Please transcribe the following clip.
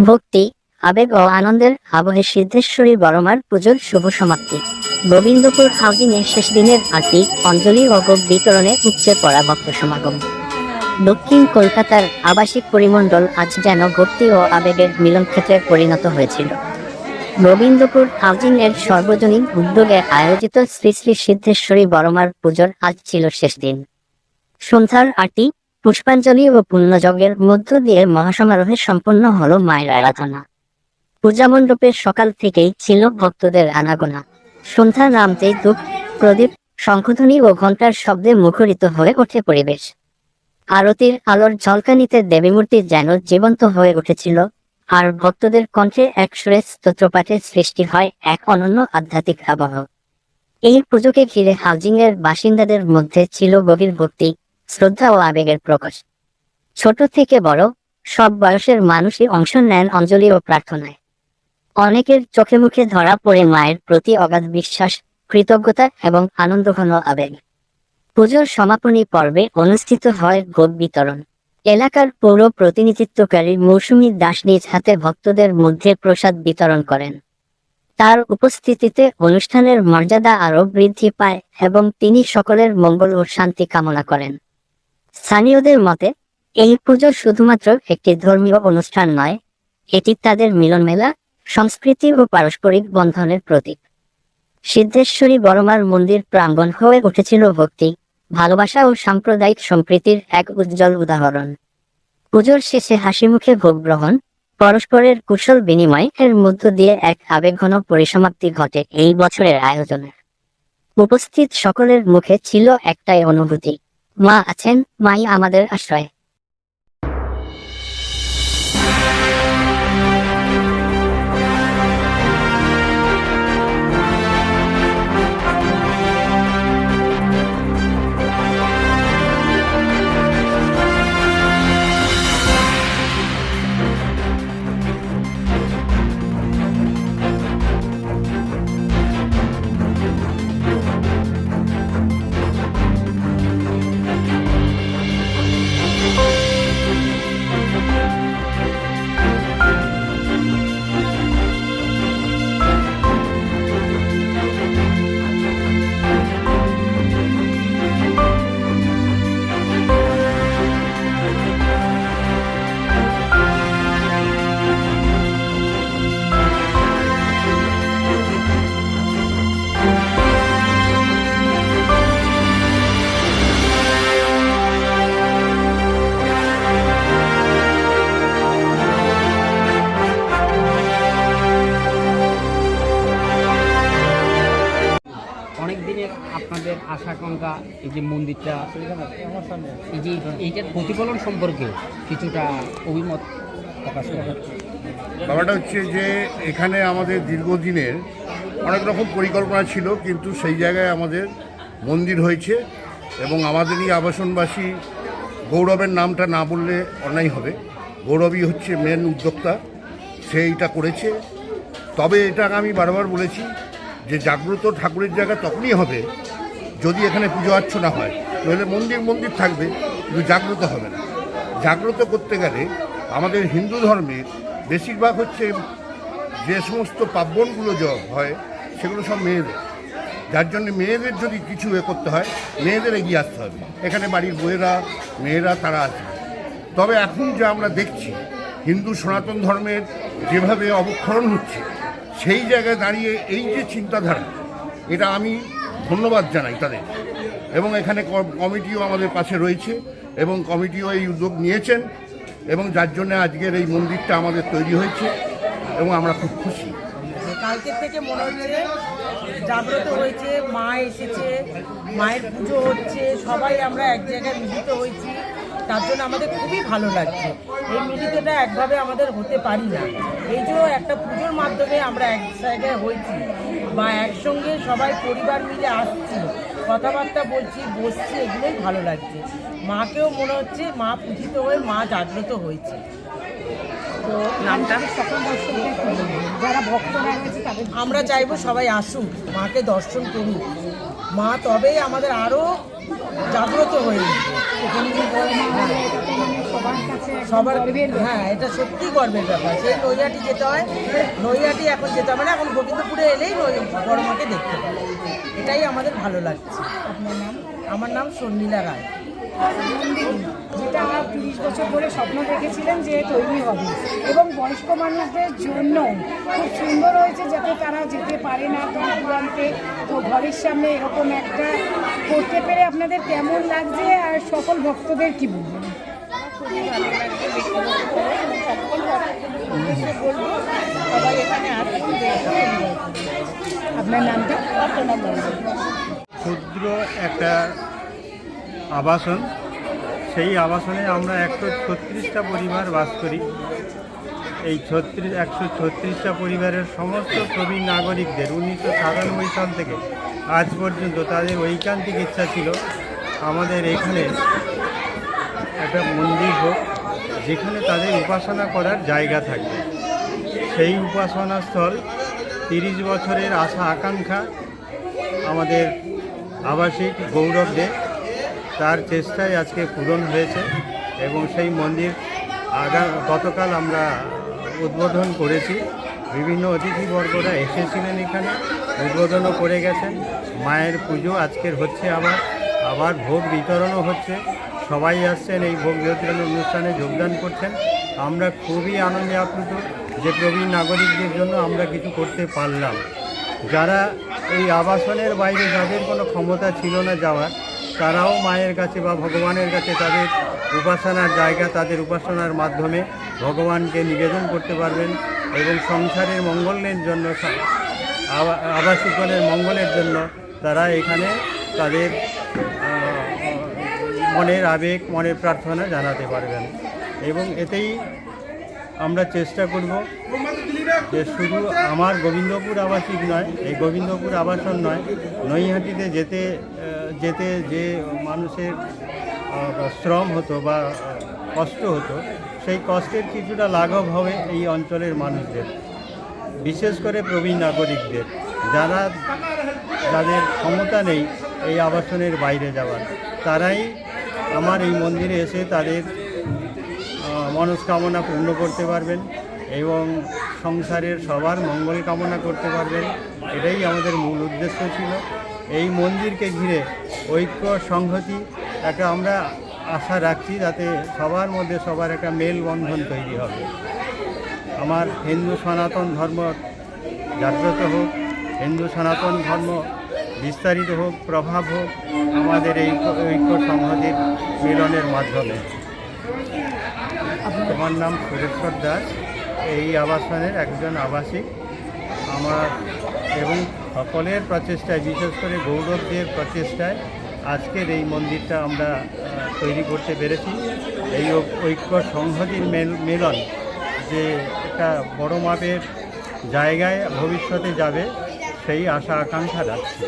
ভক্তি, আবেগ ও আনন্দের আবহে সিদ্ধেশ্বরী বড়মার পুজোর শুভ সমাপ্তি। গোবিন্দপুর হাউজিংয়ে শেষ দিনের আরতি, অঞ্জলি ও ভোগ বিতরণে উপচে পড়া ভক্ত সমাগম। দক্ষিণ কলকাতার আবাসিক পরিমণ্ডল আজ যেন ভক্তি ও আবেগের মিলনক্ষেত্রে পরিণত হয়েছিল। গোবিন্দপুর হাউজিং এর সর্বজনীন উদ্যোগে আয়োজিত শ্রী শ্রী সিদ্ধেশ্বরী বড়মার পুজোর আজ ছিল শেষ দিন। সন্ধ্যার আরতি, পুষ্পাঞ্জলি ও পুণ্যযজ্ঞের মধ্য দিয়ে মহাসমারোহে সম্পন্ন হল মায়ের আরাধনা। পূজা মণ্ডপে সকাল থেকেই ছিল ভক্তদের আনাগোনা। সন্ধ্যা নামতেই ধূপ, প্রদীপ, শঙ্খধ্বনি ও ঘণ্টার শব্দে মুখরিত হয়ে ওঠে পরিবেশ। আরতির আলোর ঝলকানিতে দেবীমূর্তি যেন জীবন্ত হয়ে উঠেছিল, আর ভক্তদের কণ্ঠে এক সুরে স্তোত্রপাঠের সৃষ্টি হয় এক অনন্য আধ্যাত্মিক আবহ। এই পুজোকে ঘিরে হাউজিংয়ের বাসিন্দাদের মধ্যে ছিল গভীর ভক্তি, শ্রদ্ধা ও আবেগের প্রকাশ। ছোট থেকে বড় সব বয়সের মানুষই অংশ নেন অঞ্জলি ও প্রার্থনায়। অনেকের চোখে মুখে ধরা পড়ে মায়ের প্রতি অগাধ বিশ্বাস, কৃতজ্ঞতা এবং আনন্দঘন আবেগ। পুজোর সমাপনী পর্বে অনুষ্ঠিত হয় ভোগ বিতরণ। এলাকার পৌর প্রতিনিধিত্বকারী মৌসুমী দাস নিজ হাতে ভক্তদের মধ্যে প্রসাদ বিতরণ করেন। তার উপস্থিতিতে অনুষ্ঠানের মর্যাদা আরও বৃদ্ধি পায় এবং তিনি সকলের মঙ্গল ও শান্তি কামনা করেন। স্থানীয়দের মতে, এই পুজো শুধুমাত্র একটি ধর্মীয় অনুষ্ঠান নয়, এটি তাদের মিলন মেলা, সংস্কৃতি ও পারস্পরিক বন্ধনের প্রতীক। সিদ্ধেশ্বরী বড়মার মন্দির প্রাঙ্গণ হয়ে উঠেছিল ভক্তি, ভালোবাসা ও সাম্প্রদায়িক সম্প্রীতির এক উজ্জ্বল উদাহরণ। পুজোর শেষে হাসিমুখে ভোগ গ্রহণ, পরস্পরের কুশল বিনিময় এর মধ্য দিয়ে এক আবেগঘন পরিসমাপ্তি ঘটে এই বছরের আয়োজনের। উপস্থিত সকলের মুখে ছিল একটাই অনুভূতি, মা আছেন, মাই আমাদের আশ্রয়। অনেক দিনের আপনাদের আশা আকাঙ্ক্ষা এই যে মন্দিরটা, এই যে এইটার প্রতিফলন সম্পর্কে কিছুটা অভিমত প্রকাশ করেন। ব্যাপারটা হচ্ছে যে এখানে আমাদের দীর্ঘদিনের অনেক রকম পরিকল্পনা ছিল, কিন্তু সেই জায়গায় আমাদের মন্দির হয়েছে এবং আমাদেরই আবাসনবাসী গৌরবের নামটা না বললে অন্যায় হবে। গৌরবই হচ্ছে মেন উদ্যোক্তা, সেইটা করেছে। তবে এটা আমি বারবার বলেছি যে জাগ্রত ঠাকুরের জায়গা তখনই হবে যদি এখানে পুজো অর্চনা হয়, নইলে মন্দির মন্দির থাকবে কিন্তু জাগ্রত হবে না। জাগ্রত করতে গেলে আমাদের হিন্দু ধর্মের বেশিরভাগ হচ্ছে যে সমস্ত পার্বণগুলো হয় সেগুলো সব মেয়েদের, যার জন্য মেয়েদের যদি কিছু করতে হয় মেয়েদের এগিয়ে আসতে হবে। এখানে বাড়ির বউয়েরা, মেয়েরা তারা আছে। তবে এখন যা আমরা দেখছি হিন্দু সনাতন ধর্মের যেভাবে অবক্ষরণ হচ্ছে, সেই জায়গায় দাঁড়িয়ে এই যে চিন্তাধারা, এটা আমি ধন্যবাদ জানাই তাদের। এবং এখানে কমিটিও আমাদের পাশে রয়েছে এবং কমিটিও এই উদ্যোগ নিয়েছেন এবং যার জন্য আজকের এই মন্দিরটা আমাদের তৈরি হয়েছে এবং আমরা খুব খুশি। কালকের থেকে মনে হচ্ছে জাগ্রত হয়েছে, মা এসেছে, মায়ের পুজো হচ্ছে, সবাই আমরা এক জায়গায় মিলিত হয়েছি, তার জন্য আমাদের খুবই ভালো লাগছে। এই মিলিতটা একভাবে আমাদের হতে পারি না, এই যে একটা পুজোর মাধ্যমে আমরা এক জায়গায় হয়েছি বা একসঙ্গে সবাই পরিবার মিলে আসছি, কথাবার্তা বলছি, বসছি, এগুলোই ভালো লাগছে। মাকেও মনে হচ্ছে মা পূজিত হয়ে মা জাগ্রত হয়েছে। তো নামটা যারা ভক্তরা রয়েছে তাদের আমরা চাইবো সবাই আসুক, মাকে দর্শন করুক, মা তবেই আমাদের আরও জাগ্রত হয়ে উঠবে। সবার হ্যাঁ, এটা সত্যি গর্বের ব্যাপার। সেই নৈহাটি যেতে হয়, নৈহাটি এখন যেতে হবে না, এখন গোবিন্দপুরে এলেই বড় মাকে দেখতে পাবে। এটাই আমাদের ভালো লাগছে। আপনার নাম? আমার নাম শর্মিলা রায়। যেটা 30 বছর ধরে স্বপ্ন দেখেছিলেন যে তৈরি হবে, এবং বয়স্ক মানুষদের জন্য খুব সুন্দর হয়েছে, যাতে তারা যেতে পারে না দূর দূরান্তে, তো ঘরের সামনে এরকম একটা করতে পেরে আপনাদের কেমন লাগছে, আর সকল ভক্তদের কি বলবেন? খুবই ভালো লাগছে, ব্যক্তিগত করে এবং সকল ভক্তদের বলবো সবাই এখানে আসুন, দেখুন। আপনার নামটা? ক্ষুদ্র একটা আবাসন, সেই আবাসনে আমরা 136টা পরিবার বাস করি। এই 136টা পরিবারের সমস্ত প্রবীণ নাগরিকদের 1997 সাল থেকে আজ পর্যন্ত তাদের ঐকান্তিক ইচ্ছা ছিল আমাদের এখানে একটা মন্দির হোক, যেখানে তাদের উপাসনা করার জায়গা থাকবে। সেই উপাসনা স্থল 30 বছরের আশা আকাঙ্ক্ষা আমাদের আবাসিক গৌরব দে, তার চেষ্টায় আজকে পূরণ হয়েছে এবং সেই মন্দির গতকাল আমরা উদ্বোধন করেছি। বিভিন্ন অতিথিবর্গরা এসেছিলেন, এখানে উদ্বোধনও করে গেছেন। মায়ের পুজো আজকের হচ্ছে, আবার ভোগ বিতরণও হচ্ছে। সবাই আসছেন এই ভোগ বিতরণ অনুষ্ঠানে যোগদান করছেন। আমরা খুবই আনন্দে আপ্লুত যে প্রবীণ নাগরিকদের জন্য আমরা কিছু করতে পারলাম। যারা এই আবাসনের বাইরে যাদের কোনো ক্ষমতা ছিল না যাওয়ার, তারাও মায়ের কাছে বা ভগবানের কাছে তাদের উপাসনার জায়গা, তাদের উপাসনার মাধ্যমে ভগবানকে নিবেদন করতে পারবেন এবং সংসারের মঙ্গলের জন্য, আবাসিকগণের মঙ্গলের জন্য তারা এখানে তাদের মনের আবেগ, মনের প্রার্থনা জানাতে পারবেন। এবং এতেই আমরা চেষ্টা করব যে শুধু আমার গোবিন্দপুর আবাসিক নয়, এই গোবিন্দপুর আবাসন নয়, নৈহাটিতে যেতে যে মানুষের শ্রম হতো বা কষ্ট হতো, সেই কষ্টের কিছুটা লাঘব হবে এই অঞ্চলের মানুষদের, বিশেষ করে প্রবীণ নাগরিকদের, যাদের ক্ষমতা নেই এই আবাসনের বাইরে যাওয়ার। তারাই আমার এই মন্দিরে এসে তাদের মনস্কামনা পূর্ণ করতে পারবেন এবং সংসারের সবার মঙ্গল কামনা করতে পারবেন। এটাই আমাদের মূল উদ্দেশ্য ছিল। এই মন্দিরকে ঘিরে ঐক্য, সংহতি একটা আমরা আশা রাখছি, যাতে সবার মধ্যে সবার একটা মেলবন্ধন তৈরি হবে। আমার হিন্দু সনাতন ধর্ম জাগ্রত হোক, হিন্দু সনাতন ধর্ম বিস্তারিত হোক, প্রভাব হোক আমাদের এই ঐক্য সংহতির মিলনের মাধ্যমে। আমার নাম সুরেশ্বর দাস, এই আবাসনের একজন আবাসিক। আমার এবং সকলের প্রচেষ্টায়, বিশেষ করে গৌরবদের প্রচেষ্টায় আজকের এই মন্দিরটা আমরা তৈরি করতে পেরেছি। এই ঐক্য সংহতির মিলন যে একটা বড় মাপের জায়গায় ভবিষ্যতে যাবে, সেই আশা আকাঙ্ক্ষা রাখছি।